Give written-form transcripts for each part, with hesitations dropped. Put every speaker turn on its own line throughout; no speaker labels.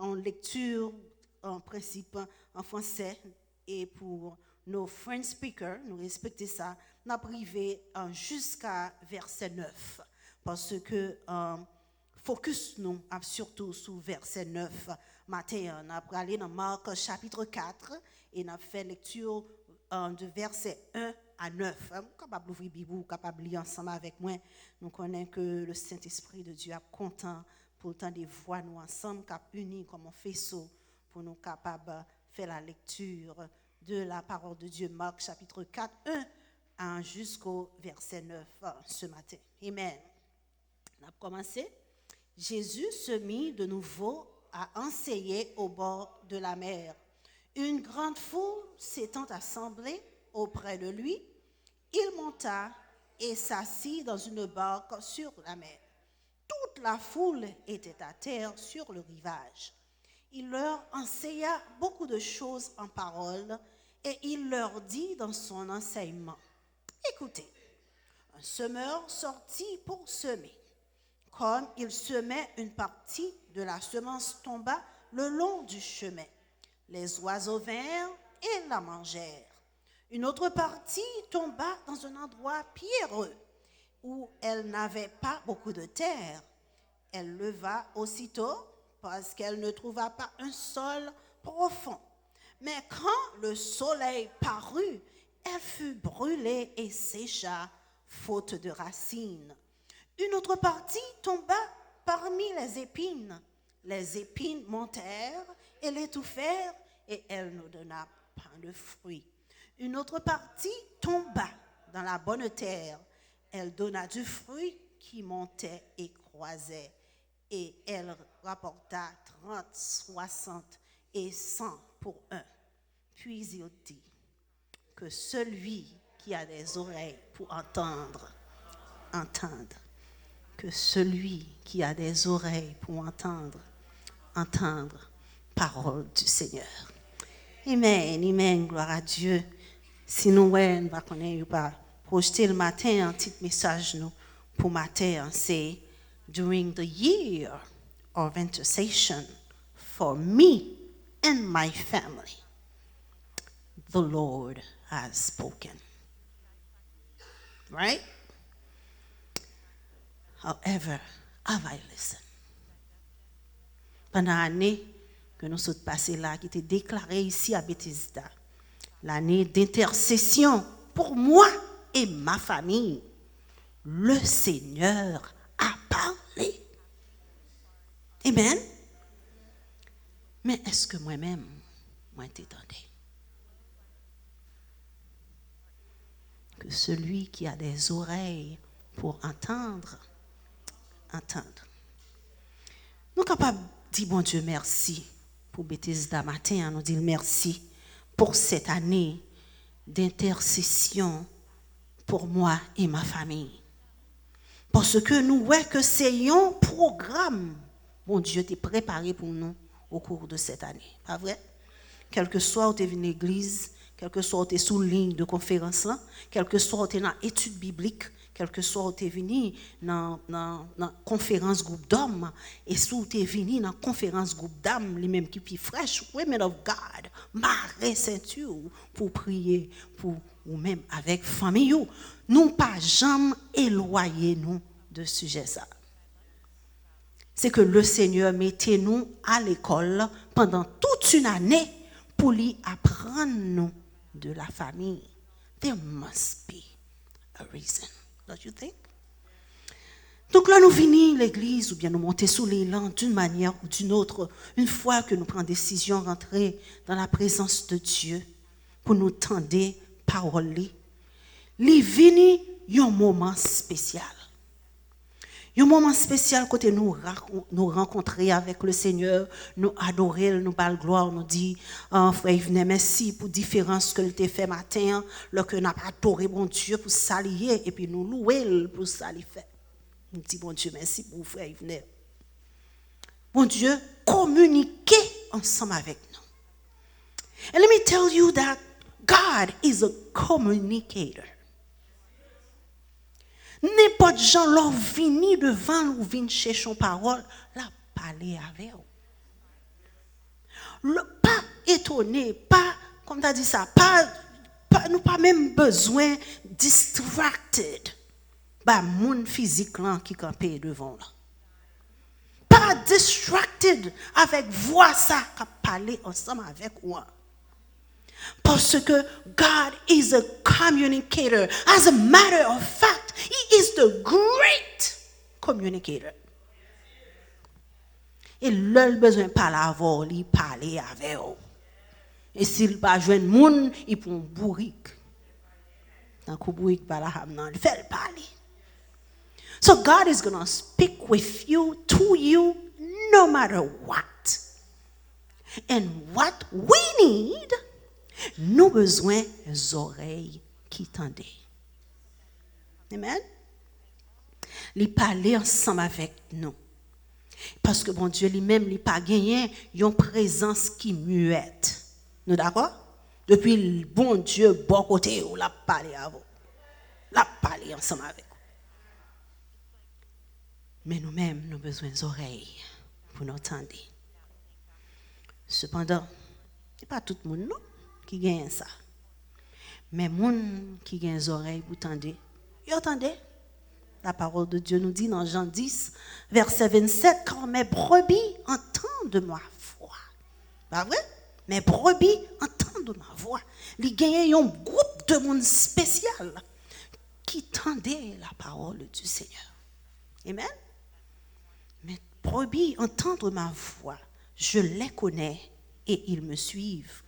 en lecture en principe en français et pour nos French speakers, nous respectons ça, nous avons privé jusqu'à verset 9 parce que focus nous surtout sur verset 9 matin. On a parlé dans Marc chapitre 4 et on a fait lecture de verset 1 à 9. Capable d'ouvrir la Bible, capable de lire ensemble avec moi. Nous connaissons que le Saint-Esprit de Dieu est content pour le temps de voir nous ensemble, cap unis comme un faisceau pour nous capables de faire la lecture de la parole de Dieu. Marc chapitre 4, 1 jusqu'au verset 9 ce matin. Amen. On a commencé. Jésus se mit de nouveau à enseigner au bord de la mer. Une grande foule s'étant assemblée auprès de lui, il monta et s'assit dans une barque sur la mer. Toute la foule était à terre sur le rivage. Il leur enseigna beaucoup de choses en parole et il leur dit dans son enseignement, écoutez, un semeur sortit pour semer. Comme il semait, une partie de la semence tomba le long du chemin. Les oiseaux vinrent et la mangèrent. Une autre partie tomba dans un endroit pierreux où elle n'avait pas beaucoup de terre. Elle leva aussitôt parce qu'elle ne trouva pas un sol profond. Mais quand le soleil parut, elle fut brûlée et sécha, faute de racines. Une autre partie tomba parmi les épines. Les épines montèrent et l'étouffèrent et elle ne donna pas de fruits. Une autre partie tomba dans la bonne terre. Elle donna du fruit qui montait et croisait. Et elle rapporta 30, 60 et 100 pour un. Puis il dit que celui qui a des oreilles pour entendre, entende. Que celui qui a des oreilles pour entendre, entendre parole du Seigneur. Amen, amen, gloire à Dieu. Si nous, ne va pas projeter le matin un petit message nous, pour matin, c'est during the year of intercession for me and my family, the Lord has spoken. Right? However, have I listened? Pendant l'année que nous sommes passés là, qui était déclarée ici à Bethesda, l'année d'intercession pour moi et ma famille, le Seigneur a parlé. Amen. Mais est-ce que moi-même, moi t'étendais? Que celui qui a des oreilles pour entendre, entendre. Nous sommes capables de dire, bon Dieu, merci pour Bethesda matin. Nous disons merci pour cette année d'intercession pour moi et ma famille. Parce que nous voyons que c'est un programme, bon Dieu, t'es préparé pour nous au cours de cette année. Pas vrai? Quel que soit où tu es venu à l'église, quel que soit où tu es sous ligne de conférence, quel que soit où tu es dans l'étude biblique, quel que soit où tu es venu dans la conférence groupe d'hommes, et sous tu es venu dans la conférence groupe d'âmes, les mêmes qui sont fraîches, women of God, marée ceinture pour prier pour ou même avec famille. Nous pas jamais éloigner nous de ce sujet ça. C'est que le Seigneur mettait nous à l'école pendant toute une année pour lui apprendre nous de la famille. There must be a reason, don't you think? Donc là, nous venons l'église ou bien nous monter sous l'élan d'une manière ou d'une autre, une fois que nous prenons décision de rentrer dans la présence de Dieu pour nous tendre parole. Il vient un moment spécial. Un moment spécial côté nous rencontrer avec le Seigneur, nous adorer, nous parler gloire, nous dire frère Yves, merci pour différence que tu as fait matin, lorsque nous avons adoré mon Dieu pour s'allier et puis nous louer pour ça il fait. Nous dit bon Dieu merci pour frère Yves. Bon Dieu, communiquez ensemble avec nous. And let me tell you that God is a communicator. N'importe gens leur vini devant ou vini chercher une parole, la parler avec eux. étonné, pas, comme tu as dit ça, nous pas même besoin distracted par monde physique là qui campait devant là. Pas distracted avec voix ça qui parler ensemble avec moi. Parce que God is a communicator. As a matter of fact, He is the great communicator. Et l'ol besoin de parler avec lui, parler avec eux. Et s'il pas joindre monde, il prend bourrique. Tant que bourrique pas la hamnan, il fait parler. So God is going to speak with you, to you, no matter what. And what we need, nous besoin des oreilles qui tendent. Amen. Il parler ensemble avec nous. Parce que bon Dieu lui-même, il pas gagné une présence qui muette. Nous d'accord? Depuis le bon Dieu, bon côté, où l'a parlé à vous. L'a parlé ensemble avec vous. Mais nous-mêmes, nous avons besoin d'oreilles pour nous entendre. Cependant, ce n'est pas tout le monde non, qui gagne ça. Mais les gens qui gagnent des oreilles pour entendre, ils entendent. La parole de Dieu nous dit dans Jean 10, verset 27, quand mes brebis entendent ma voix. Pas vrai? Mes brebis entendent ma voix. Ils gagnent un groupe de monde spécial qui tendait la parole du Seigneur. Amen? Mes brebis entendent ma voix. Je les connais et ils me suivent.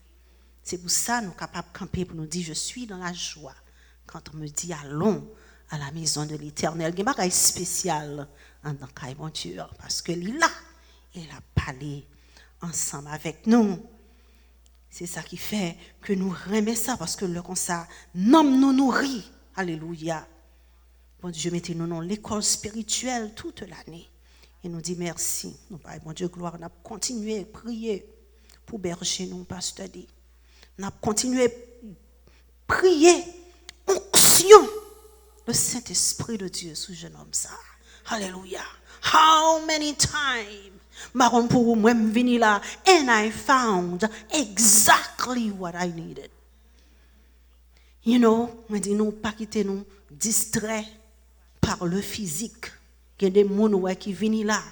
C'est pour ça que nous sommes capables de camper pour nous dire, je suis dans la joie. Quand on me dit, allons à la maison de l'Éternel. Il y a un bagage spécial en tant qu'aventure parce que là, il a parlé ensemble avec nous. C'est ça qui fait que nous remet ça parce que le comme ça, nous nourrit. Alléluia. Bon Dieu, mettez-nous dans l'école spirituelle toute l'année. Et nous dit merci. Nous parlons, bon Dieu, gloire. Nous continuons à prier pour berger nous, pasteur dit. Nous continuons à prier. Onction. Le Saint-Esprit de Dieu sous jeune homme ça. Alléluia. How many times Maron pour moi venu là and I found exactly what I needed. You know, on dit nous pas quitter nous distrait par le physique. Il y a des gens qui viennent là,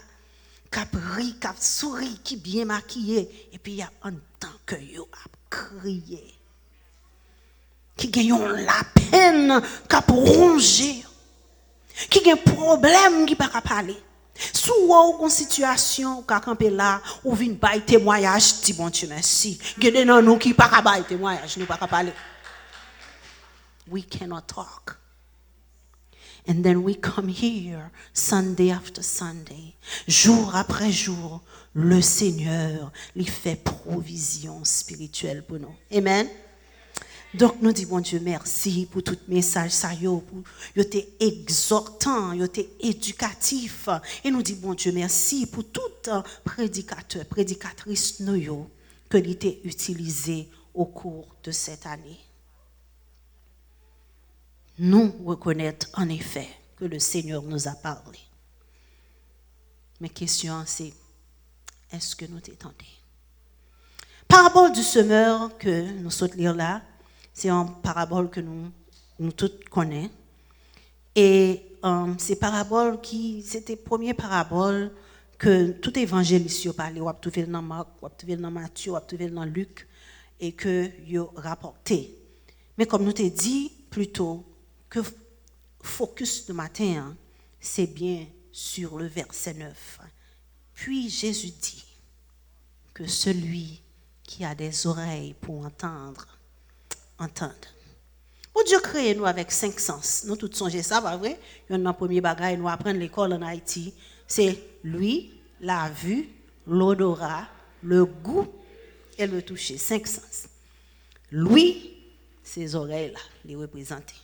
qui rient, qui sourient, qui bien maquillés et puis il y a un temps que yo a crié. Qui gagnent la peine, qui a rongé, qui gagnent problème qui pas parler. Sous une situation qui a campé là, ou vient bailler témoignage, dit bon Dieu merci. Gardez non nous qui pas bailler témoignage, nous pas parler. We cannot talk. And then we come here Sunday after Sunday, jour après jour, le Seigneur lui fait provision spirituelle pour nous. Amen. Donc nous disons bon Dieu merci pour tout message ça yo pour yo te exhortant, yo te éducatif et nous disons bon Dieu merci pour tout prédicateur, prédicatrice nous yo que il était utilisé au cours de cette année. Nous reconnaître en effet que le Seigneur nous a parlé. Mais question c'est est-ce que nous t'étendons? Parabole du semeur que nous souhaitons lire là. C'est une parabole que nous tous connaissons. Et c'est parabole c'était la première parabole que tout évangéliste a parlé. On a trouvé dans Marc, on a trouvé dans Matthieu, on a trouvé dans Luc, et que yo rapporté. Mais comme nous t'ai dit plutôt, que focus de matin, c'est bien sur le verset 9. Puis Jésus dit que celui qui a des oreilles pour entendre. Bon Dieu crée nous avec 5 sens. Nous tous songez ça, pas vrai? Il y a un premier bagage nous apprendre l'école en Haïti, c'est lui, la vue, l'odorat, le goût et le toucher. 5 sens. Lui, ces oreilles là, les représenter.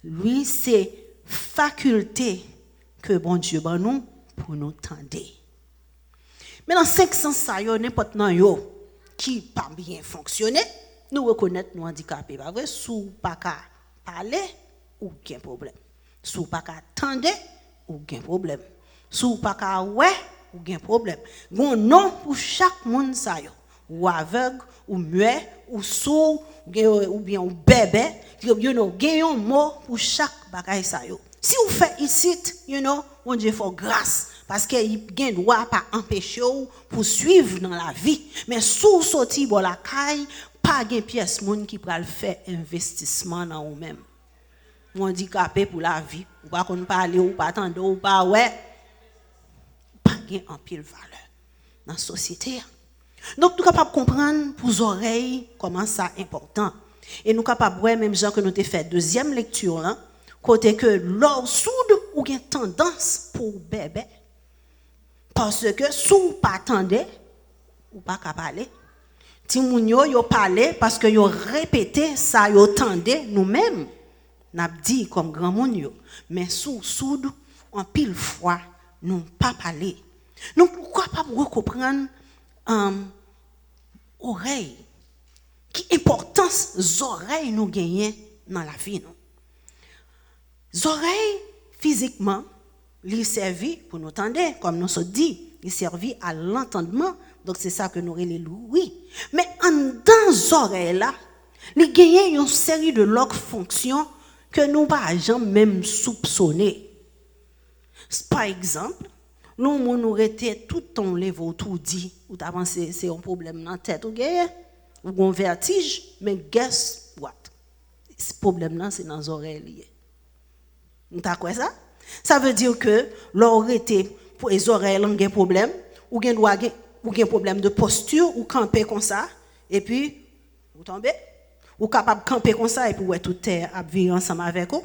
Lui, c'est faculté que bon Dieu ban nous pour nous tendre. Mais dans 5 sens ça yo n'importe nan yo qui pas bien fonctionner. Nous reconnaître nous handicapés, pas vrai? Sous pas qu'à parler, aucun problème. Sous pas qu'à attendre, aucun problème. Sous pas qu'à ouais, aucun problème. Gon non pour chaque monde ça yo. ou aveugle, ou muet, ou sourd, ou bien ou bébé, gen un mot pour chaque bagay sa yo. Si vous faites ici, on Dieu faut grâce parce qu'il gen droit pas empêcher ou pour suivre dans la vie, mais sous sorti bon la caille, pas gen pièce moun qui pral faire investissement dans ou même. Handicapé pour la vie, ou pas qu'on parler ou pas attendre ou pas ouais, pas gen en pile valeur dans la société. Donc nous capable comprendre pour les oreilles comment ça important. Et nous capable voir même gens que nous avons fait deuxième lecture là, côté que l'or soude ou gen tendance pour bébé. Parce que sous pas attendez ou pas capable parler. Ti moun yo parler parce que yo répété ça yo tendez nous-mêmes. N'a dit comme grand moun yo, mais sous soude en pile fois nous pas parler. Donc pourquoi pas comprendre oreille qui importance les oreilles nous gagnent dans la vie nous. Les oreilles physiquement les servi pour nous entendre comme nous se dit, il servi à l'entendement. Donc c'est ça que nous relèvons oui. Mais en dans les oreilles là, les gagnent une série de leurs fonctions que nous pas jamais même soupçonner. Par exemple, nous était tout ton levé tout dit ou t'as pensé c'est un problème dans la tête ou un vertige, mais guess what? Ce problème là c'est dans les oreilles liées. Vous t'as quoi ça? Ça veut dire que l'oreille pour les oreilles ont un problème ou un problème de posture ou camper comme ça et puis vous tombez ou capable camper comme ça et puis tout terre à vivre ensemble avec vous.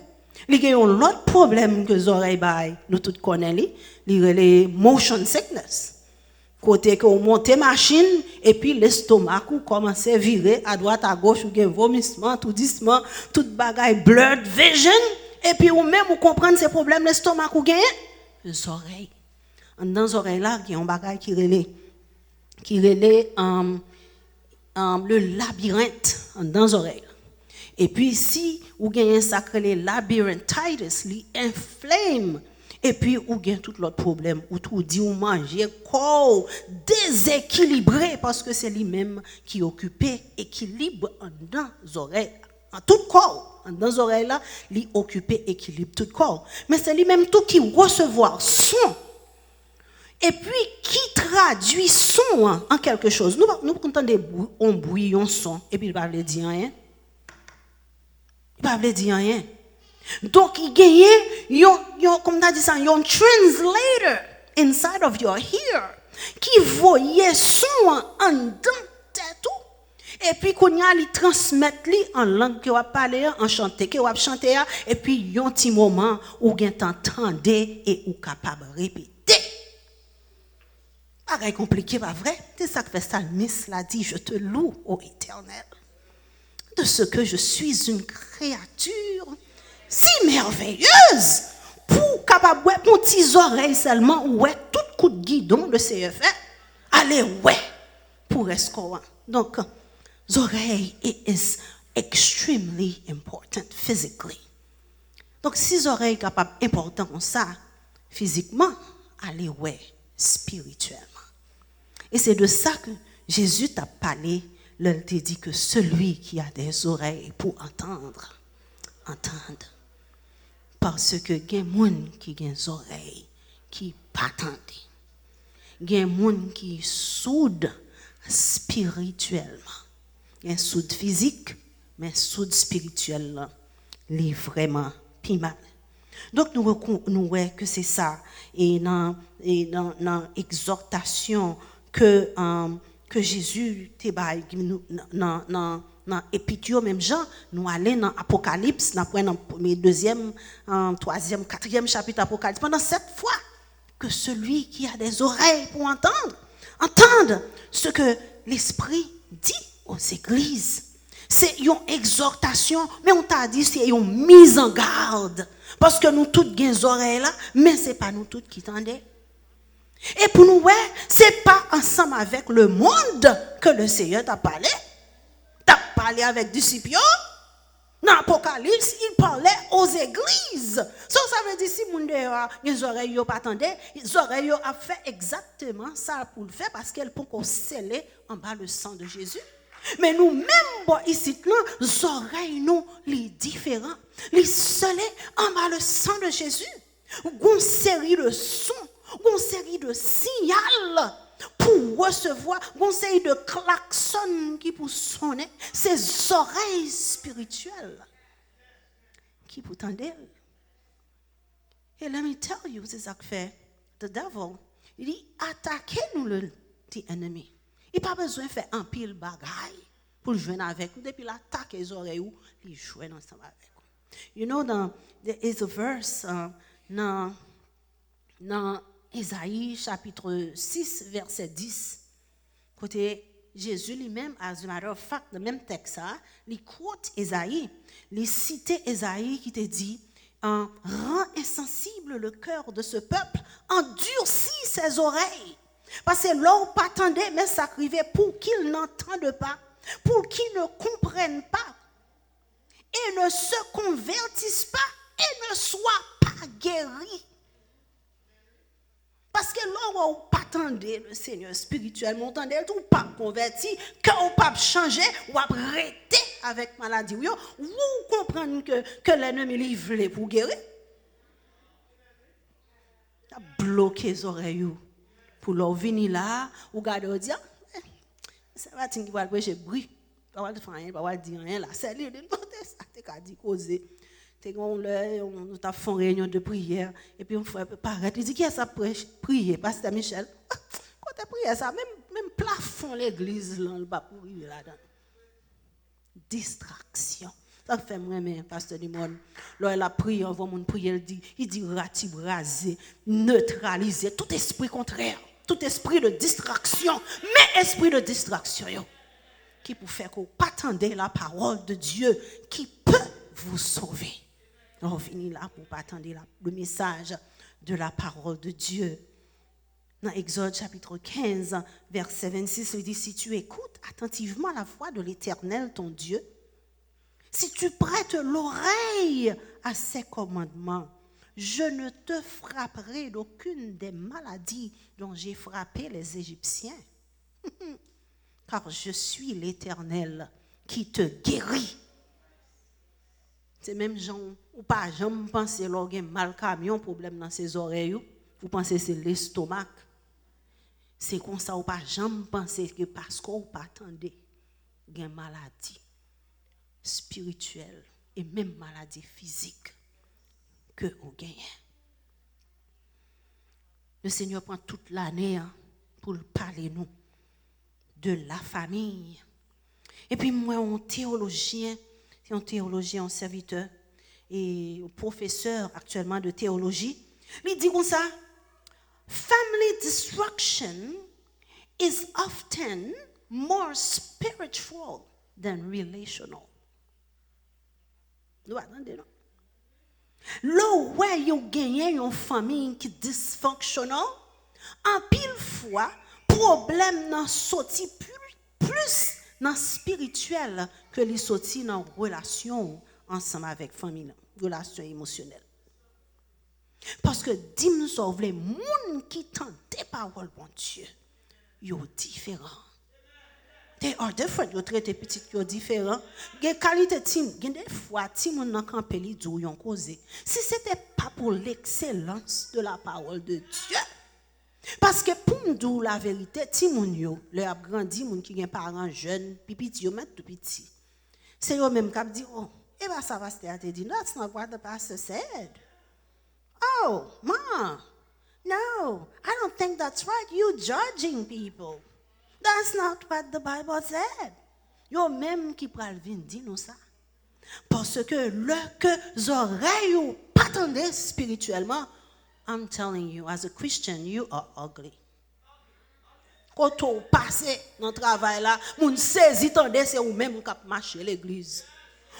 Il y a un autre problème que les oreilles bail nous tous connaissons, les motion sickness. Côté que on monte machine et puis l'estomac commence à virer à droite à gauche ou gen vomissement tout doucement, toute bagaille blurred vision et puis ou même ou comprendre ces problèmes l'estomac ou gagne les oreilles. Dans les oreilles là, il y a un bagaille qui relève le labyrinthe dans les oreilles. Et puis si ou gagne sacré labyrinthitis, li inflamme et puis ou gagne tout l'autre problème ou tout dit ou manger corps déséquilibré parce que c'est lui-même qui occupe équilibre dans les oreilles en tout corps dans les oreilles là, lui occuper équilibre tout corps. Mais c'est lui-même tout qui recevoir son et puis qui traduit son en quelque chose. Nous entendons un bruit, un son et puis il va dire rien. Il va dire rien. Donc il gagne comme tu as dit ça, un translator inside of your ear qui voyait son en dedans tête et puis qu'on y a li transmettre li en langue que va parler en chanter que va chanter et puis un petit moment où gagne t'entendez et ou capable répéter. Pareil compliqué pas vrai? C'est ça que fait Salmis l'a dit, je te loue ô Éternel de ce que je suis une créature si merveilleuse pour capable ouais mon petit oreille seulement ouais tout coup de guidon de CFF allez ouais pour escorer. Donc les oreilles is extremely important physically. Donc si les oreilles capable important comme ça physiquement allez ouais spirituellement. Et c'est de ça que Jésus t'a parlé. Il te dit que celui qui a des oreilles pour entendre. Parce que il y a des gens qui ont des oreilles qui ne t'entendent. Il y a des gens qui soudent spirituellement. Il y a soude physique, mais soude spirituelle, c'est vraiment plus mal. Donc nous voyons que c'est ça. Et dans l'exhortation que Jésus te bail dans Épître même Jean nous aller dans Apocalypse nous prendre dans premier deuxième troisième quatrième chapitre Apocalypse pendant 7 fois que celui qui a des oreilles pour entendre ce que l'Esprit dit aux églises. C'est une exhortation mais on t'a dit c'est une mise en garde parce que nous toutes gain oreilles là mais c'est pas nous toutes qui tendez. Et pour nous, c'est pas ensemble avec le monde que le Seigneur t'a parlé. T'as parlé avec du Scipio. Dans l'Apocalypse, il parlait aux églises. Ça veut dire si moun dehors, les oreilles yo pas attendait, les oreilles yo a fait exactement ça pour le faire parce qu'elles pour sceller en bas le sang de Jésus. Mais nous-mêmes, bon, ici, les oreilles, nous, les différents, les scellés en bas le sang de Jésus. Une série de sons, une série de signaux pour recevoir, une série de klaxons qui pour sonner, ces oreilles spirituelles qui pour tendre. Et let me tell you, c'est ça que fait the devil. Il dit, attaquez-nous le ennemi. Il n'a pas besoin de faire un pile bagaille pour jouer avec vous. Depuis l'attaque les oreilles, il joue ensemble avec vous. You know, there is a verse dans Isaïe chapitre 6, verset 10. Côté Jésus lui-même, as a matter of fact, le même texte, il quote Isaïe, il cite Isaïe qui te dit, rend insensible le cœur de ce peuple, endurcit ses oreilles. Parce que l'on pas attendait, mais ça arrivait pour qu'ils n'entendent pas, pour qu'ils ne comprennent pas, et ne se convertissent pas, et ne soient pas guéris. Parce que l'on pas attendait le Seigneur spirituellement, attendait tout pas converti, quand on pas changer, ou arrêter avec maladie. Vous comprenez que l'ennemi livre pour guérir. Ça bloque les oreilles. Pour leur venir là, ou garder au dire, ça va t'inquiéter, va prêcher bruit, pas de faire rien, pas dire rien là, c'est lui de côté ça, t'es qu'à dire causer, t'es on t'a fait une réunion de prière et puis on fait paraître, il dit qui est ça prier, pasteur Michel, quand t'as prié ça, même plafond l'église là, le pas pour prier là-dedans, distraction. Ça fait moi-même, pasteur Limon. Là, la prière, on voit mon prière, il dit ratibraser, neutraliser tout esprit contraire, tout esprit de distraction, mais esprit de distraction, qui peut faire que vous attendez la parole de Dieu qui peut vous sauver. On finit là pour pas attendre le message de la parole de Dieu. Dans Exode chapitre 15, verset 26, il dit, si tu écoutes attentivement la voix de l'Éternel, ton Dieu, si tu prêtes l'oreille à ses commandements, je ne te frapperai d'aucune des maladies dont j'ai frappé les Égyptiens. Car je suis l'Éternel qui te guérit. C'est même gens, ou pas, jamais penser qu'il y a mal camion, problème dans ses oreilles, vous pensez que c'est l'estomac. C'est comme ça, ou pas, jamais penser que parce qu'on pas attendez, il y a une maladie spirituelle et même maladie physique que vous gagnez. Le Seigneur prend toute l'année pour parler nous de la famille. Et puis moi, un théologien, un serviteur et un professeur actuellement de théologie, il dit comme ça, family destruction is often more spiritual than relational. Vous attendez, non? Là où vous gagnez une famille qui est dysfonctionnelle, en pile fois, problème n'a sorti plus dans le spirituel que les sorti dans la relation ensemble avec la famille, relation émotionnelle. Parce que dis-moi, les gens qui tentent la parole de Dieu, ils sont différents. They are different. Yo traité petit, yo différent. Gen qualité tim, gen des fois tim on nan campé li dou yon cause. Si c'était pas pour l'excellence de la parole de Dieu. Parce que pour nous la vérité, ti moun yo, le a grandi moun ki gen parents jeunes, pipiti yo met tout petit. C'est yo même k'ap di, oh, et ben ça va se te dit, that's not what the pastor said. Oh, ma. No, I don't think that's right. You judging people. That's not what the Bible said. Yo même qui pral vinn di nous ça. Parce que le que oreilles ou pas tendez spirituellement, I'm telling you, as a Christian, you are ugly. Quand on passe dans le travail là, moun saisi tendez c'est ou même qui marcher l'église.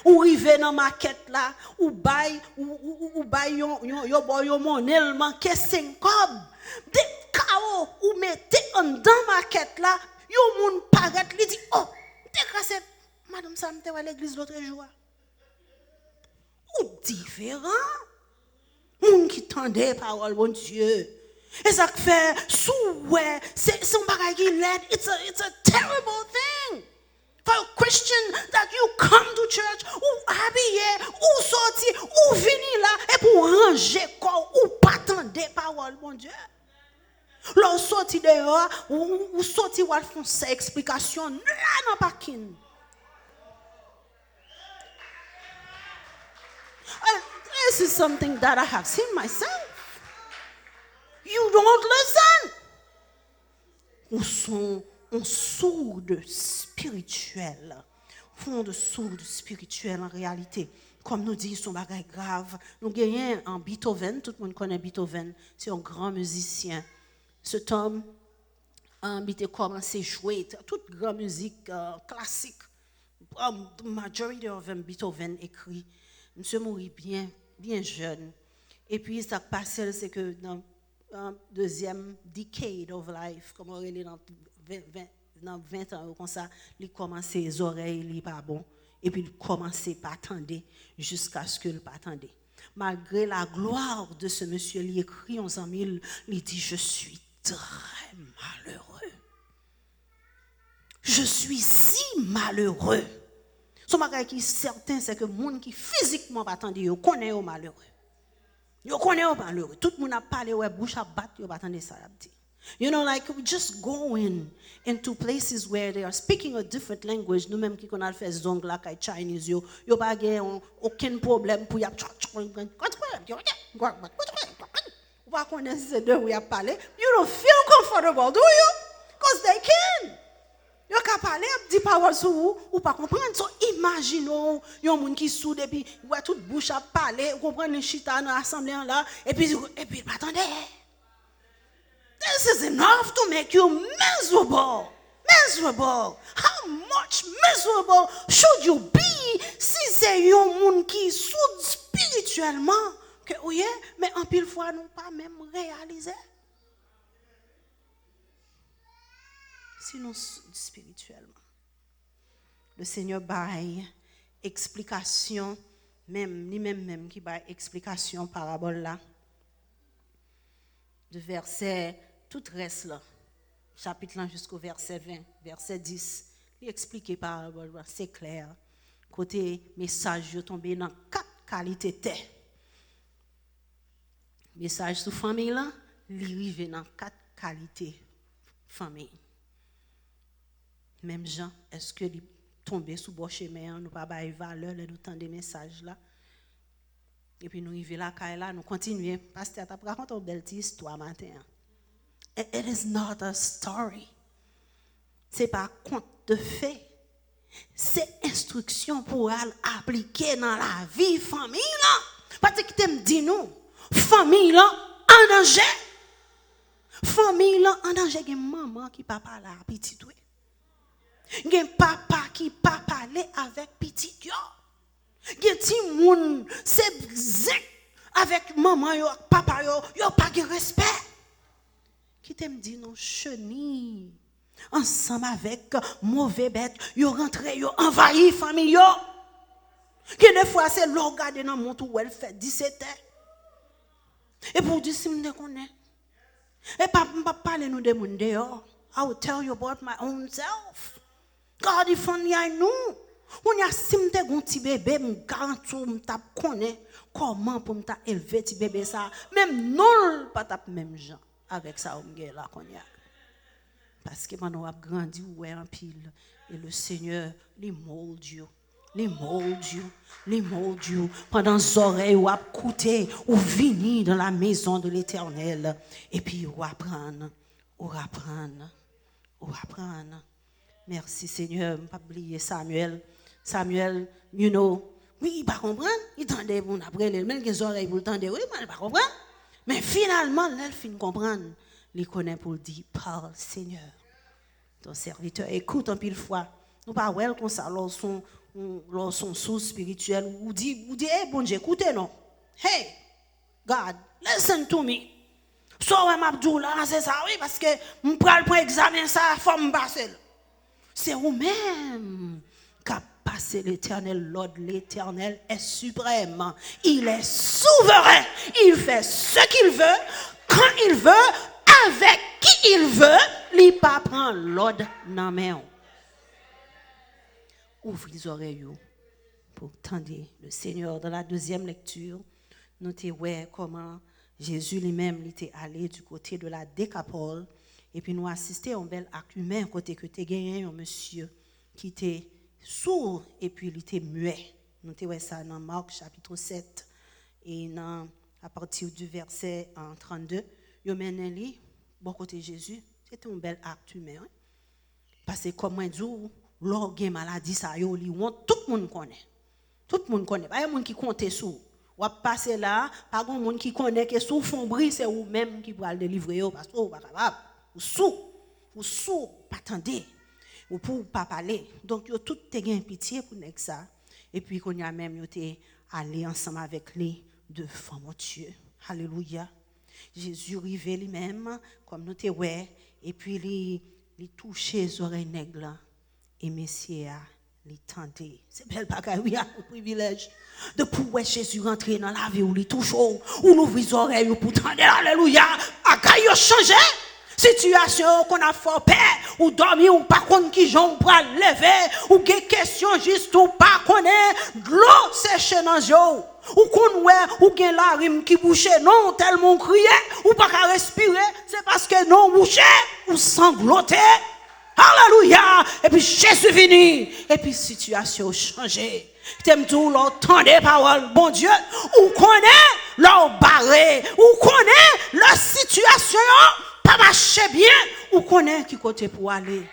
Ou rive dans maquette là, ou bay yo monel manqué 5 cob. De kao ou mettez en dans maquette là, yo moun paraît li dit oh, t'es cassé madame ça m'était à l'église l'autre jour. différents. Moun qui tendait parole bon Dieu. Et ça fait sous ouais, c'est son bagage qui l'aide. It's a terrible thing. For a Christian that you come to church, ou habillé, ou sorti, ou vini là, et pour ranger corps, ou pas tendre parole bon Dieu. L'on sorti dehors, ou sorti ou font ces explications, là non pas kin. This is something that I have seen myself. You don't listen. On sourde spirituel. Fond de sourde spirituel en réalité. Comme nous dit, son bagage grave. Nous gagnons en Beethoven, tout le monde connaît Beethoven, c'est un grand musicien. Cet homme a commencé à jouer toute grande musique classique. Majority of them Beethoven écrit. Monsieur mourit bien jeune. Et puis, ça passe, c'est que dans deuxième decade of life, comme on est dans 20 ans, comme ça, il commence les oreilles, il n'est pas bon. Et puis, il commence pas attendre jusqu'à ce qu'il pas attendre. Malgré la gloire de ce monsieur, il écrit en 100 000, il dit, je suis très malheureux. Je suis si malheureux. Son bagage qui est certain, c'est que les gens qui physiquement pas attendre, ils connaissent au malheureux. Ils connaissent au malheureux. Tout le monde a parlé, ouais, bouche à battre, ils pas attendre ça. You know, like we just go into places where they are speaking a different language. Nous même qui connaissons faire zongla kai Chinese, yo pas aucun problème pour y avoir. Vous pas connaître ces deux où y a parlé. You don't feel comfortable, do you? Because they can. Yo ka parler dit parole sur vous ou pas comprendre. So imaginons yon moun qui soude et puis ouais toute bouche à parler, comprendre les chita dans l'assemblée là et puis attendez. This is enough to make you miserable. Miserable. How much miserable should you be si c'est yon moun qui soude spirituellement que oui, mais en pile fois nous pas même réaliser. Sinon spirituellement. Le Seigneur baille explication, même lui-même qui baille explication parabole là. De verset, tout reste là, chapitre là jusqu'au verset 20, verset 10. Il explique parabole, c'est clair. Côté message, je tombé dans 4 qualités. Message sur famille là, il arrive dans 4 qualités famille. Même Jean, est-ce que il tombé sous bon chemin, nous pas bailler valeur le temps des messages là. Et puis nous arrivons là, nous continuons. Pasteur, tu as raconté une belle histoire matin. It is not a story. Ce n'est pas un conte de fait. C'est instruction pour appliquer dans la vie famille là. Parce que tu me dis nous, famille là en danger. Famille là en danger, il y a maman qui papa là petit toi. Il y a papa qui pas parler avec petit yo. Gen ti moun c'est zek avec maman yo papa yo pas de respect. Qui t'aime dit non chenille ensemble avec mauvais bête yo rentré yo envahi famille yo. Que des fois c'est l'on garder dans mon tout elle fait 17 ans. Et pour dire si me connaît. Et pas parler nous de monde dehors. I will tell you about my own self. God if only I knew. On y a simte gon ti bébé me garanti m't'a connaît comment pour m't'a élever ti bébé ça même non pas t'a même gens avec ça on là qu'on y a parce que pendant on a grandi ouais en pile et le Seigneur les mold you pendant oreilles ou a écouter ou venir dans la maison de l'Éternel et puis ou apprendre. Merci Seigneur, pas oublier Samuel, you know, oui, il pas comprendre, il tendait pour après les même les oreilles pour tendre, oui, il pas comprendre. Mais finalement, là, il finit comprendre, il connaît pour dire parle Seigneur. Ton serviteur écoute un pile fois. Nous pas well comme ça leur son sous spirituel ou dit hey bon Dieu, écoutez non. Hey God, listen to me. So ouais m'abdou là, c'est ça oui parce que me pral pour examiner ça faut me passer. C'est vous même qui passer l'Éternel, l'ordre, l'Éternel est suprême. Il est souverain. Il fait ce qu'il veut, quand il veut, avec qui il veut. Il pas prend l'ordre dans main. Ouvre les oreilles pour entendre le Seigneur. Dans la deuxième lecture, notez comment Jésus lui-même était allé du côté de la Décapole. Et puis nous assistons à un bel acte humain, côté que tu as gagné un monsieur qui était sourd et puis il était muet. Nous avons ça dans Marc chapitre 7 et à partir du verset 32. Yo mène lui bon côté Jésus, c'était un bel acte humain. Hein? Parce que comme moi dis, l'orgue maladie ça yo li tout le monde connaît. Tout le monde connaît. Pas un monde qui compte sous. Ou passer là, pas un monde qui connaît que sous fond bris c'est ou même qui va le délivrer parce que pas capable. Ou sous, pas attendez, ou pour pas parler. Donc, yo tout te gen pitié pour nek ça. Et puis, qu'on y a même yo te allé ensemble avec les deux femmes Dieu. Alléluia. Jésus rivé lui-même, comme nous te ouais, et puis il touché les oreilles nègres et Messie a les tenté. C'est belle bagaille, oui, un privilège de pouvoir Jésus rentrer dans la vie où il touche ou l'ouvrir les oreilles pour tendre. Alléluia. Agaille changé. Situation qu'on a fait paix, ou dormir, ou pas qu'on qui j'en pour lever, ou des questions juste ou pas qu'on est, de l'eau sèche dans les ou qu'on ouais, ou gen la rime qui bouche, non, tellement crier, ou pas qu'à respirer, c'est parce que non bouché, ou sangloté. Alléluia! Et puis Jésus venu, et puis situation changée. T'aimes tout l'entendre parole, bon Dieu, ou connaît leur barré, ou connaît leur situation, pas marcher bien, ou connaît qui côté pour aller.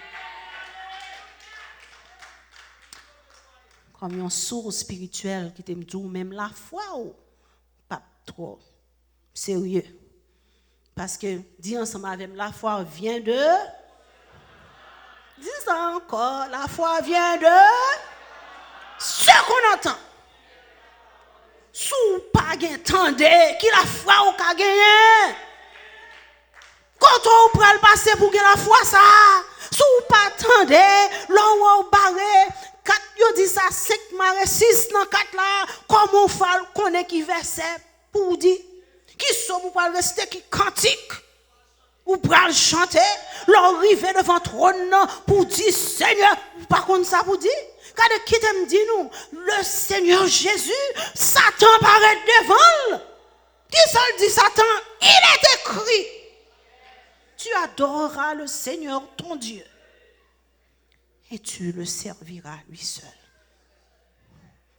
Comme un sourd spirituel qui t'aime tout, même la foi, ou pas trop sérieux. Parce que, dis ensemble avec la foi vient de... Dis ça encore, la foi vient de... Ce qu'on entend. Sous pas entendez qui la foi ou ka gagner. Quand on prend le passé pour gagner la foi ça, sous pas attendez, l'on ou barré, 4 yo dit ça 5 maré 6 dans 4 là, comment on fait connaît qui verset pour dire qui sont pour pas rester qui cantique ou pour chanter, l'on arrive devant trône pour dire Seigneur, par contre ça pour dire quand qui t'aime dit nous, le Seigneur Jésus, Satan paraît devant. Qui ça dit Satan? Il est écrit. Tu adoreras le Seigneur ton Dieu. Et tu le serviras lui seul.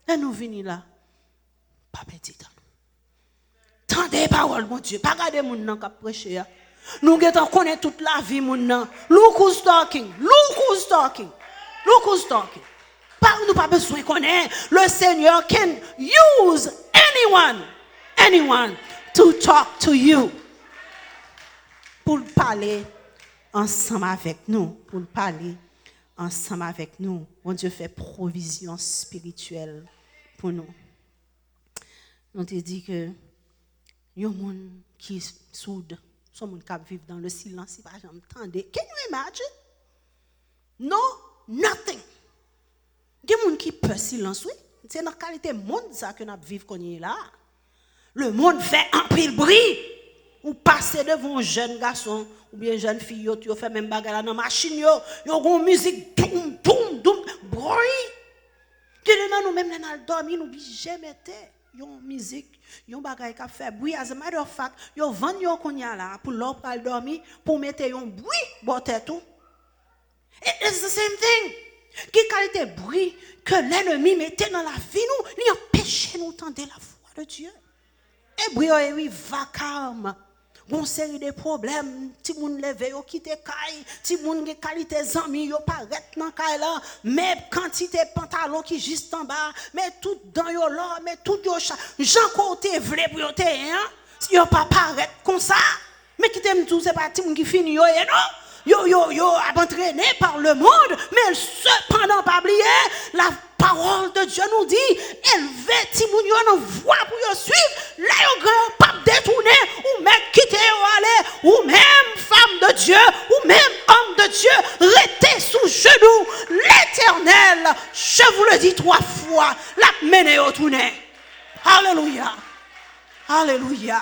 Et nous venons là. Pas petit temps. Tendez paroles, mon Dieu. Pas regarder mon nom qui a prêché. Nous connaissons toute la vie, mon nom. Look who's talking. Look who's talking. Look who's talking. Nous pas besoin de connaître. Le Seigneur can use anyone to talk to you. Pour parler ensemble avec nous. Pour parler ensemble avec nous. Mon Dieu fait provision spirituelle pour nous. On te dit que il y a des gens qui soudent. Sont gens qui vivent dans le silence. Pas jamais entendre. Can you imagine? No, nothing. Il y a des gens qui peuvent silence, oui. C'est dans la qualité du monde que nous vivons là. Le monde fait un pile bruit. Ou passer devant un jeune garçon ou bien une jeune fille, tu fais même bagarre dans la machine, you avez une musique, doum, doum, doum, bruit. Nous même dans le dormir, nous jamais une musique, une bagarre qui fait bruit. As a matter of fact, vous vendez qu'on y a là pour l'autre pour dormir, pour mettre un bruit, bon tout. It's the same thing. Quelle qualité de bruit que l'ennemi mettait dans la vie, nous, il empêche nous d'entendre la voix de Dieu. Et bruit, oui, vacarme. Une série de problèmes, ti moun leve yo quitte kay, ti moun ge qualité zami yo paraît dans kay là, mais quantité pantalon qui juste en bas, mais tout dans yo là, mais tout yo Jean côté vrai pour yo te hein, yo pas paraît comme ça. Mais qui t'aime tout c'est pas ti moun qui fini yo non. Yo a entraîné par le monde, mais cependant pas oublier la parole de Dieu nous dit, élevez Timoun yo dans voie pour yo suivre, là yo grand pas détourner ou même quitter yo aller, ou même femme de Dieu, ou même homme de Dieu, rester sous genou nous, l'Éternel, je vous le dis 3 fois, l'a mené au tourné. Alléluia. Alléluia.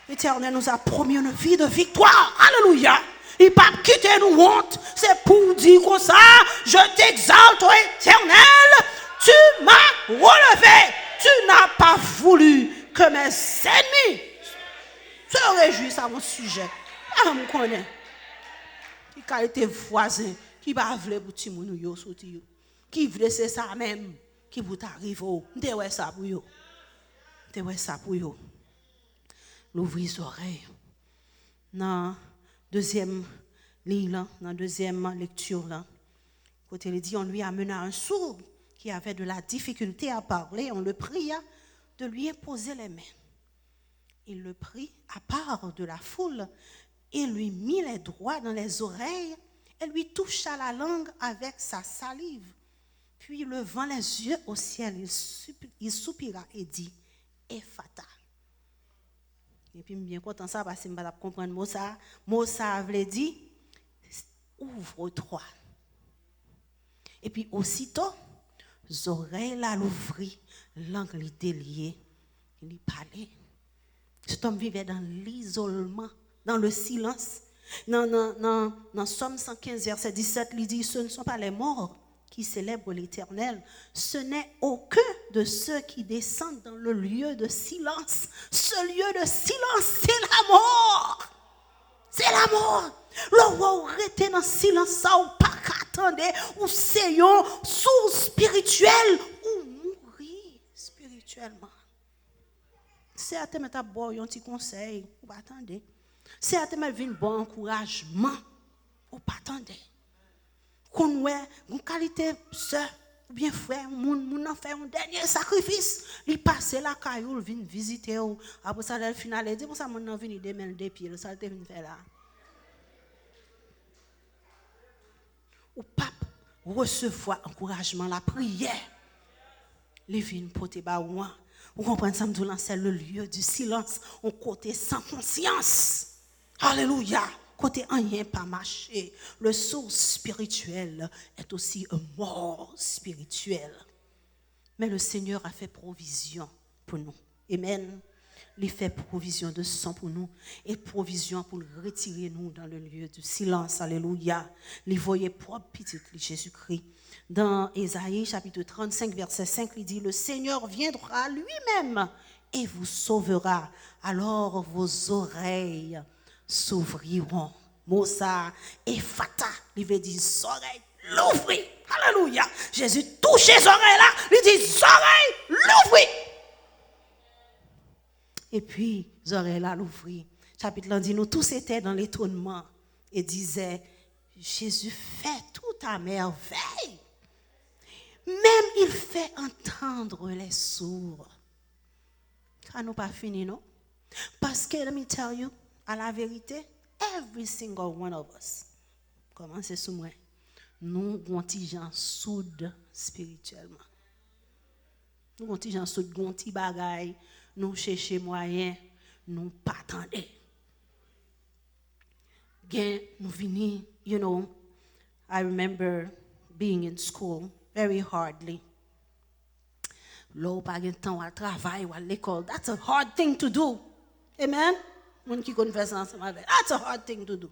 L'Éternel nous a promis une vie de victoire. Alléluia. Il ne pas quitter nous honte. C'est pour dire comme ça, je t'exalte, Éternel. Tu m'as relevé. Tu n'as pas voulu que mes ennemis se réjouissent à mon sujet. Ah, je connais. Qui a été voisin, qui va vouloir pour ti moun yo sorti yo. Qui veut c'est ça même qui vous arrive. M'te ouais ça pour yo. M'te ouais ça pour yo. L'ouvrir les oreilles. Dans deuxième livre, dans deuxième lecture là, côté il dit on lui amena un sourd qui avait de la difficulté à parler, on le pria de lui imposer les mains. Il le prit à part de la foule et lui mit les doigts dans les oreilles et lui toucha la langue avec sa salive. Puis levant les yeux au ciel, il soupira et dit Ephata. Et puis, je suis bien content ça parce que je ne comprendre le mot ça. Mot ça veut dire ouvre-toi. Et puis, aussitôt, les oreilles là l'ouvrit, langue li déliée, il parlait. Cet homme vivait dans l'isolement, dans le silence. Dans Somme 115, verset 17, il dit ce ne sont pas les morts qui célèbrent l'Éternel, ce n'est aucun de ceux qui descendent dans le lieu de silence. Ce lieu de silence, c'est la mort. C'est la mort. Le roi arrêté dans le silence, ça ou pas qu'attendre, ou c'est un sourd spirituel, ou mourir spirituellement. C'est à te mettre à boire un petit conseil, ou pas attendre. C'est à te mettre un bon encouragement, ou pas attendre. Qu'on ouais, une qualité sœur ou bien frère, moun en fait un dernier sacrifice, il passe la caillou, vient visiter ou après ça le final il dit pour ça mon en venir demain des pieds, ça te vient faire là. Ou pape recevoir encouragement la prière. Les vient porter ba ou. Vous comprenez ça me c'est le lieu du silence, on côté sans conscience. Alléluia. Côté rien pas marché, le sourd spirituel est aussi un mort spirituel. Mais le Seigneur a fait provision pour nous. Amen. Il fait provision de sang pour nous et provision pour retirer nous dans le lieu du silence. Alléluia. Il voyait propre petit Jésus-Christ. Dans Ésaïe chapitre 35 verset 5, il dit, le Seigneur viendra lui-même et vous sauvera. Alors vos oreilles s'ouvriront. Mosa et Fata, il veut dire oreilles l'ouvrir. Alléluia. Jésus touche les oreilles là, il dit oreilles l'ouvrir. Et puis, les oreilles là l'ouvrir. Chapitre là dit nous tous étaient dans l'étonnement et disaient Jésus fait tout à merveille. Même il fait entendre les sourds. Ça nous pas fini non? Parce que let me tell you, à la vérité, every single one of us, commencez sous moi, nous avons des gens soudes spirituellement. Nous avons des gens soudes, nous avons des bagailles, nous cherchons moyens, nous pas attendre. Nous venons, you know, I remember being in school very hardly. L'eau pas de temps à travail ou à l'école, that's a hard thing to do. Amen. Moun qui connaît ça ensemble avec. That's a hard thing to do.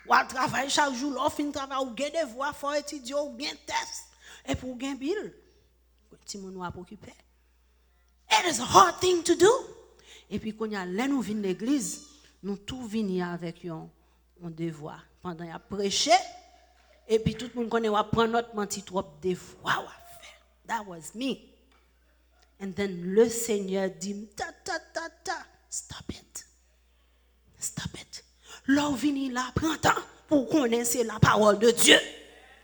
Ou à travailler chaque jour, l'offre fin travail ou gain devoir, faut étudier ou gain test et pour gain bill. Petit moun ou à occuper. It is a hard thing to do. Et puis quand y a nous vinn l'église, nous tout venir avec un devoir. Pendant y a prêché et puis tout le monde connaît ou prendre notre menti trop devoir à faire. That was me. And then le Seigneur dit stop it. Stop it. L'on vini là, prend temps pour connaître la parole de Dieu.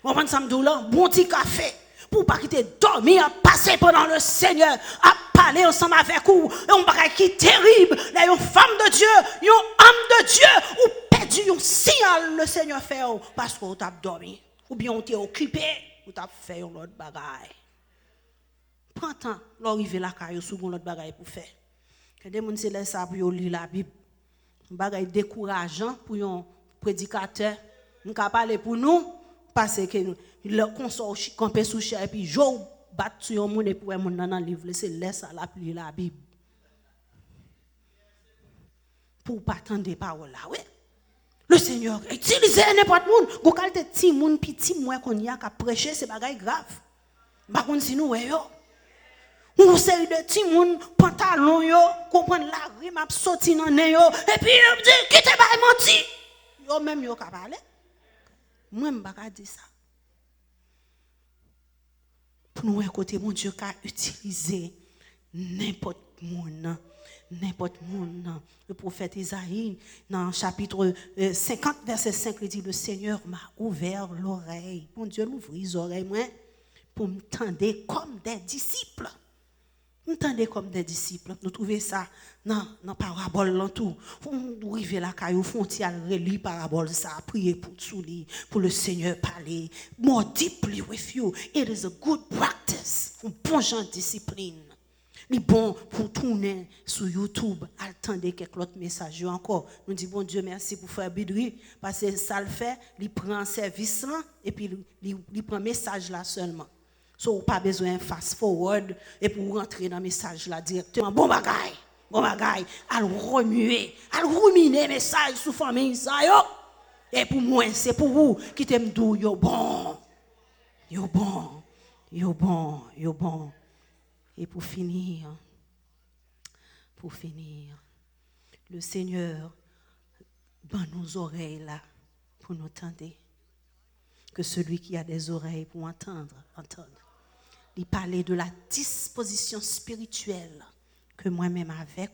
On prend ça là, bon petit café, pour pas quitter dormir, passer pendant le Seigneur, à parler ensemble avec vous. Et on va qui est terrible. Là, une femme de Dieu, une homme de Dieu, ou perdu un signal le Seigneur fait parce qu'on t'a dormi. Ou bien on t'est occupé, ou t'as fait un autre bagaille. Prends temps, l'arrivée la caillou sous un autre bagaille pour faire. Que des gens se laissent pour lire la Bible. Un bagage décourageant pour un prédicateur. Nous ne parler pour nous parce que le consort campé sous chair et puis Job bat sur monde et pour un monde dans le livre c'est laisse à la pli la Bible pour pas attendre des paroles là oui le Seigneur utilise n'importe monde go qualité petit monde petit moi qu'on y a qu'à prêcher c'est bagaille grave par contre si nous ouais yo on série de petit monde pantalon yo comprendre la rime a sorti dans nez yo et puis il dit qui te pas menti yo même yo ka parler moi me pas dire ça pour nous côté mon Dieu qu'a utiliser n'importe monde. Le prophète Isaïe dans chapitre 50 verset 5 il dit le Seigneur m'a ouvert l'oreille. Mon Dieu m'ouvre les oreilles moi pour me tendre comme des disciples. M'entendez comme des disciples. Nous trouvons ça dans parabole là tout. Vous arrivez là caillou frontière relire parabole ça prier pour souli pour le Seigneur parler more deeply with you. It is a good practice. Un bon genre de discipline. Il est bon pour tourner sur YouTube, attendre quelques autres messages encore. Nous disons bon Dieu merci pour faire bidri parce que ça le fait, il prend service là et puis il prend message là seulement. So pas besoin fast forward et pour rentrer dans message là directement bon bagaille, à remuer, à ruminer message sous famille ça yo. Et pour moi c'est pour vous qui t'aime dou yo bon. Et pour finir, le Seigneur dans nos oreilles là pour nous entendre. Que celui qui a des oreilles pour entendre. Il parlait de la disposition spirituelle que moi-même avec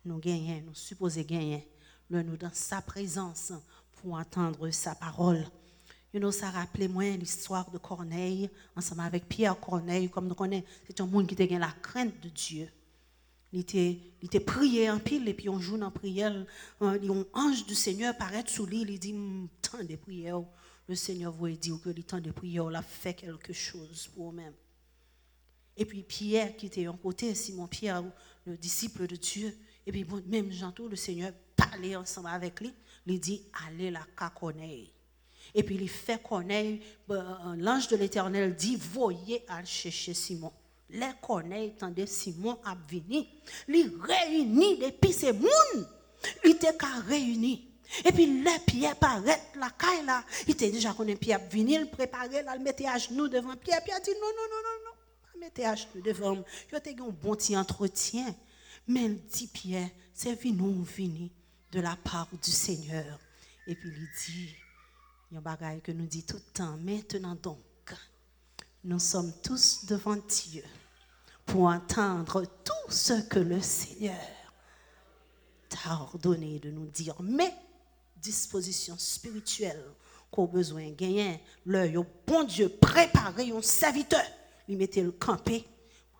nous gagnons, nous supposons gagner, nous dans sa présence pour entendre sa parole. Ça rappelait moi l'histoire de Corneille, ensemble avec Pierre Corneille, comme nous connaissons, c'est un monde qui a la crainte de Dieu. Il était prié en pile, et puis un jour dans la prière, un ange du Seigneur paraît sous lui, il dit, tant de prières, le Seigneur vous dit que le temps de prière, il a fait quelque chose pour vous-même. Et puis Pierre, qui était en côté, Simon Pierre, le disciple de Dieu, et puis même Jean-Tout, le Seigneur parlait ensemble avec lui, il dit, allez la Corneille. Et puis il fait Corneille, l'ange de l'Éternel dit, voyez à chercher Simon. Les Corneille, tandis Simon a venu, il réunit depuis ces mouns, il était qu'à réunir. Et puis les Pierre paraît la caille là, il était déjà connu Pierre venir, il préparait, il mettait à genoux devant Pierre. Pierre dit non, mettez à genoux devant moi. Je t'ai un bon petit entretien. Mais il dit Pierre, c'est venu de la part du Seigneur. Et puis il dit, il y a un bagage que nous dit tout le temps, maintenant donc, nous sommes tous devant Dieu pour entendre tout ce que le Seigneur t'a ordonné de nous dire. Mais disposition spirituelle qu'on a besoin de gagner, le bon Dieu préparé un serviteur, il mettait le campé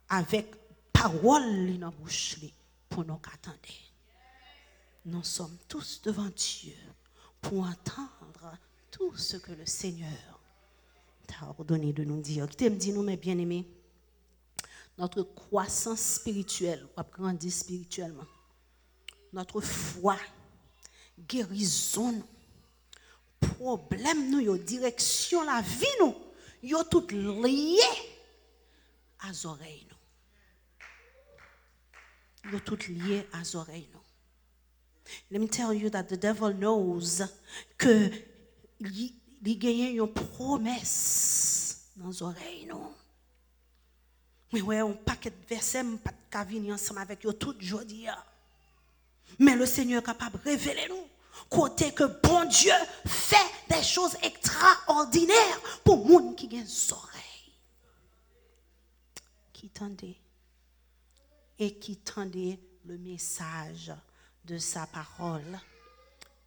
avec parole dans la bouche pour nous attendre. Nous sommes tous devant Dieu pour entendre tout ce que le Seigneur t'a ordonné de nous dire. Qui t'aime dit nous, mes bien-aimés, notre croissance spirituelle, on va grandir spirituellement, notre foi, guérison, problème nous, direction la vie nous, yo tout lié à oreilles nous. Yo tout lié à oreilles nous. Let me tell you that the devil knows que il gagne une promesse dans les oreilles nous. Mais ouais, on paquet de versets pas de venir ensemble avec eux tout jodi. Mais le Seigneur est capable de révéler nous côté que bon Dieu fait des choses extraordinaires pour les gens qui ont des oreilles. Qui tendait et qui tendait le message de sa parole.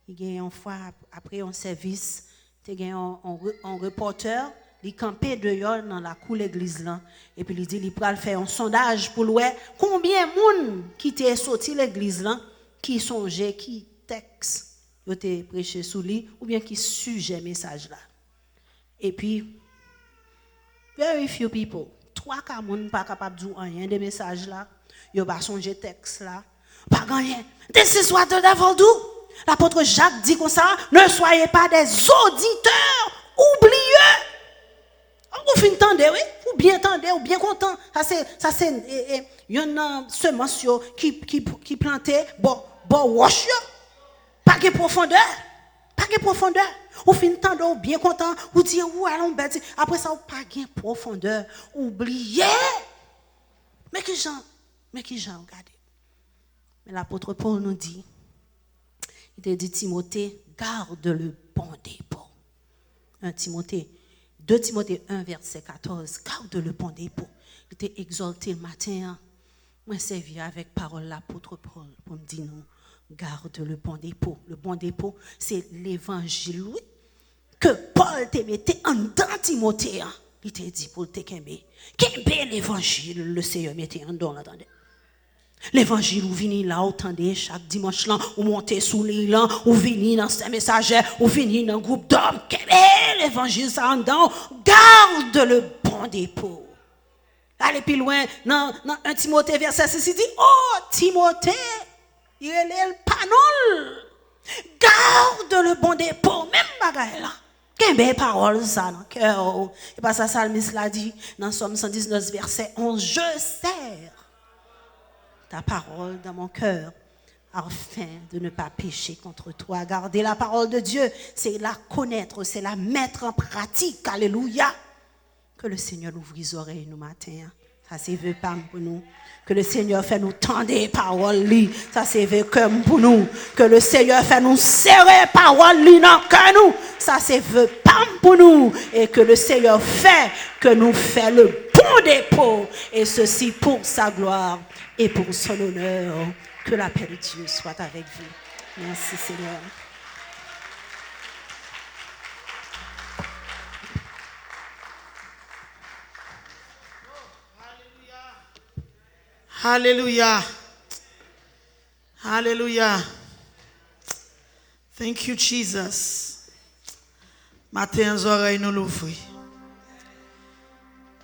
Il y a une fois après un service, il y a un reporter, il campait dehors dans la cour de l'église là, et puis il dit il va faire un sondage pour voir combien de monde qui était sorti de l'église là, qui songeait, qui texte, il était prêché sous lui, ou bien qui sujet message là. Et puis, very few people, 3-4 personnes pas capable de dire rien de message là, ils n'ont pas songé texte là, pas rien. This is what the devil do. L'apôtre Jacques dit comme ça, ne soyez pas des auditeurs oublieux. oui, ou bien tendez, ou bien content. Ça c'est il y en a semence qui plantait bon wash yo. Pas de profondeur. Pas de profondeur. Ou fin tendre ou bien content, ou dire ou allons bête. Après ça ou pas de profondeur, oubliez. Mais qui Jean regardez. Mais l'apôtre Paul nous dit, il a dit Timothée, garde le bon dépôt. 2 Timothée 1, verset 14, garde le bon dépôt. Il t'a exalté le matin. Moi, servi avec parole l'apôtre Paul pour me dire, non, garde le bon dépôt. Le bon dépôt, c'est l'évangile, oui, que Paul te mettait en dedans Timothée. Il t'a dit pour te kembe l'évangile, le Seigneur mettait en dedans, attendez. L'évangile, ou vini là, ou tendez chaque dimanche là, ou montez sous l'île, ou vini dans ces messagers, ou vini dans un groupe d'hommes. L'évangile, ça en dedans, garde le bon dépôt. Allez plus loin, dans 1 Timothée, verset 6, il dit, oh Timothée, il est le panol. Garde le bon dépôt, même bagaille là. Quelle belle parole ça dans le cœur. Et pas ça, Salmis l'a dit dans Somme 119, verset 11. Je sers ta parole dans mon cœur afin de ne pas pécher contre toi. Garder la parole de Dieu, c'est la connaître, c'est la mettre en pratique. Alléluia. Que le Seigneur ouvre les oreilles nous matin. Ça c'est veut pas pour nous. Que le Seigneur fait nous tendre les paroles. Ça c'est veut comme pour nous. Que le Seigneur fait nous serrer paroles dans le cœur nous. Ça c'est veut pas pour nous. Et que le Seigneur fait que nous fait le bon dépôt. Et ceci pour sa gloire et pour son honneur. Que la paix de Dieu soit avec vous. Merci Seigneur.
Hallelujah. Hallelujah. Thank you, Jesus. Matin, les oreilles nous l'ouvrir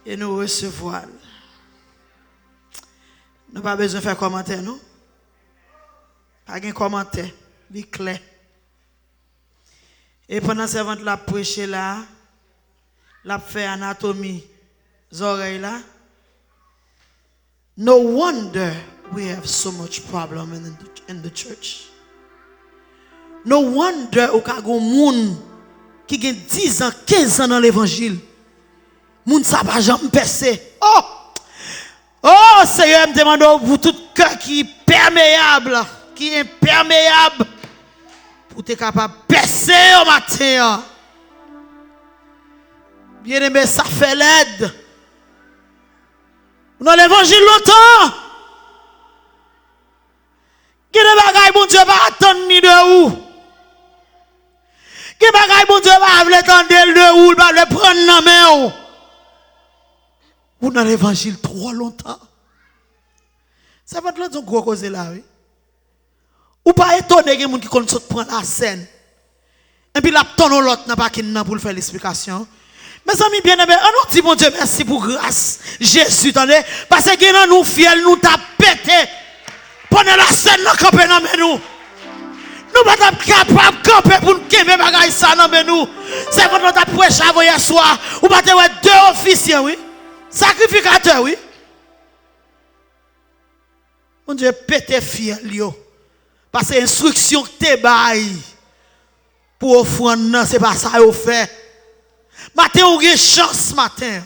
et nous recevoir. Nous pas besoin de faire commentaire, non? Pas de commentaire, c'est clair. Et pendant que servante la prêché là, la fait anatomie, les oreilles là. No wonder we have so much problem in the church. No wonder au cas où moun qui gen 10 ans, 15 ans dans l'évangile, moun sa pas jamais percé. Oh Seigneur, me demande pour tout cœur qui est perméable, qui est imperméable, pour être capable de percer au matin. Bien aimé, ça fait l'aide. Dans l'évangile longtemps. Qui ne bagaille bon Dieu pas attendre ni de où. Qui bagaille bon Dieu pas attendre de où, pas le prendre dans main. Ou dans l'évangile trop longtemps. Ça va être un gros cause là, oui. Ou pas étonné que les gens qui connaissent prendre la scène. Et puis la tonne l'autre n'a pas qu'il pour faire l'explication. Mes amis bien-aimés, on dit bon Dieu merci pour grâce. Jésus, attendez, parce que nous fiel, nous t'a pété. Pendant la scène, nous camper dans nous. Nous pas capable de camper pour nous camper bagaille ça dans nous. C'est quand on t'a prêché hier soir, ou pas te 2 officiers, oui. Sacrificateurs, oui. Mon Dieu pété fiel yo. Parce que instruction que te bail pour offrande non, c'est pas ça yo fait. Matin, ou avez chance matin.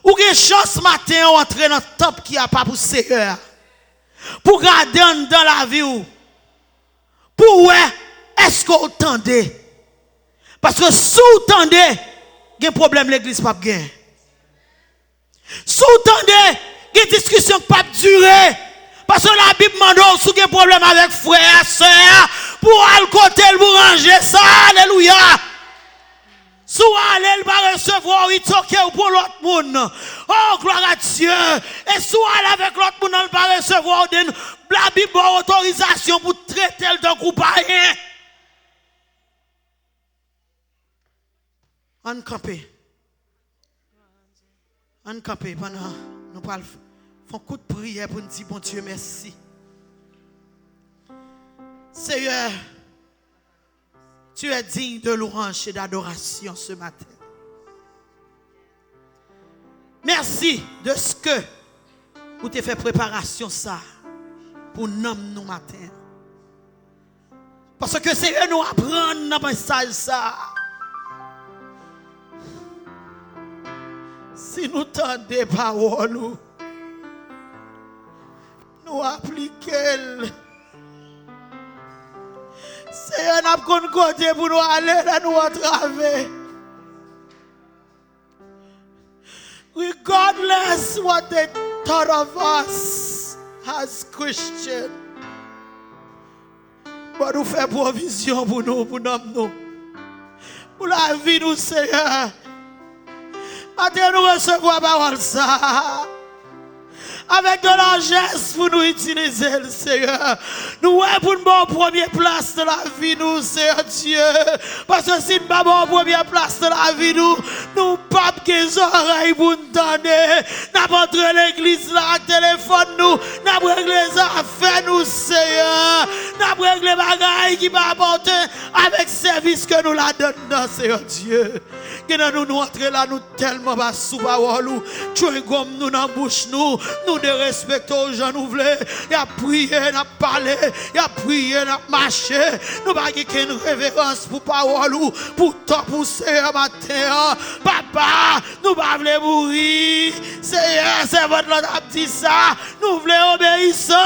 Ou avez chance matin, ou entrer dans le temple qui a pas pour Seigneur. Pour garder dans la vie. Pour ouais, est-ce que vous tendez? Parce que si vous tendez, il y a un problème l'église pas gain. Si vous tendez, il y a une discussion qui pas durer. Parce que la Bible demande si vous avez un problème avec frère, soeur, pour aller côté, pour ranger ça. Alléluia. Si vous allez, il va recevoir, il toque pour l'autre monde. Oh, gloire à Dieu. Et si vous allez avec l'autre monde, il va recevoir la Bible autorisation pour traiter le groupe à rien. On campé. On campé pendant nous parlons. Font coup de prière pour nous dire bon Dieu merci. Seigneur, tu es digne de louange et d'adoration ce matin. Merci de ce que vous t'avez fait préparation ça pour nous matin. Parce que c'est eux nous apprendre dans le message ça. Si nous tendons des paroles, nous appliquons. C'est un apprendre côté pour nous aller dans nous travers. Regardless what they thought of us as Christians. But nous faisons provision pour nous, pour nous. Pour la vie, nous, Seigneur. Maintenant, nous recevons la parole ça. Avec de largesse pour nous utiliser, Seigneur. Nous sommes pour une première place de la vie, nous, Seigneur Dieu. Parce que si nous sommes en première place de la vie, nous ne pas des oreilles pour nous donner. Nous avons entré l'église là, avec téléphone, nous avons réglé les affaires, nous, Seigneur. Nous avons réglé les bagailles qui va apporter avec service que nous la donnons, Seigneur Dieu. Que nous entrons là, nous tellement bas sous parole, tu es comme nous dans la bouche, nous de respecter aux gens, nous voulons. Il y a prié, il a parlé, il a prié, il a marché. Nous n'avons pas une révérence pour parole, pour toi, pour Seigneur matin. Papa, nous ne voulons pas mourir. Seigneur, c'est votre Lord qui dit ça. Nous voulons obéissance,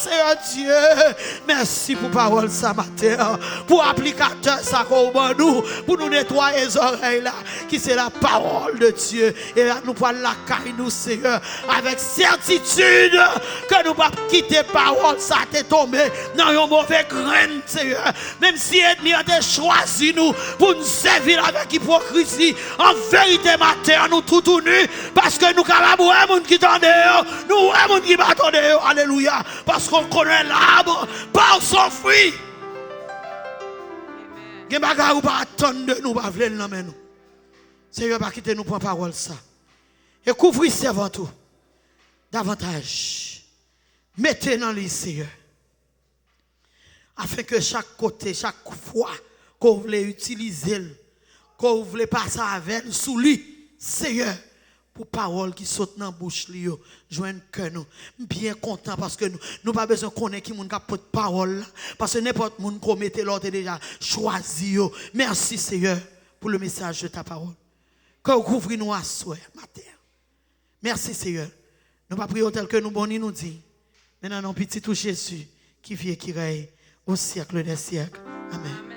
Seigneur Dieu. Merci pour parole ça matin. Pour applicateur ça comme nous, pour nous nettoyer les oreilles là, qui c'est la parole de Dieu. Et là, nous parlons la caille, nous, Seigneur, avec certitude que nous ne pas quitter parole, ça t'est tombé dans un mauvais grain, Seigneur. Même si l'ennemi a choisi nous pour nous servir avec hypocrisie, en vérité, matin, nous tout nus, parce que nous capables de voir les gens qui t'en dehors, nous voyons les gens qui battent dehors, alléluia, parce qu'on connaît l'arbre par son fruit. Il y a des choses qui pas attendre de nous, pas vouloir nous. Seigneur, pas quitter nous pour parole ça. Et couvrez avant tout. Davantage. Mettez dans les Seigneur. Afin que chaque côté, chaque fois qu'on voulait utiliser, qu'on voulait passer avec sous lui, Seigneur, pour parole qui saute dans la bouche, joindre que nous. Bien content parce que nous pas besoin de connaître qui moun ka porte parole. Parce que n'importe moun qu'on mette l'autre déjà choisi. Merci Seigneur pour le message de ta parole. Que vous couvrez nous à soi, matin. Merci Seigneur. Nous pas prier tel que nous boni nous dit. Maintenant, non petit tout Jésus qui vit et qui règne au siècle des siècles. Amen.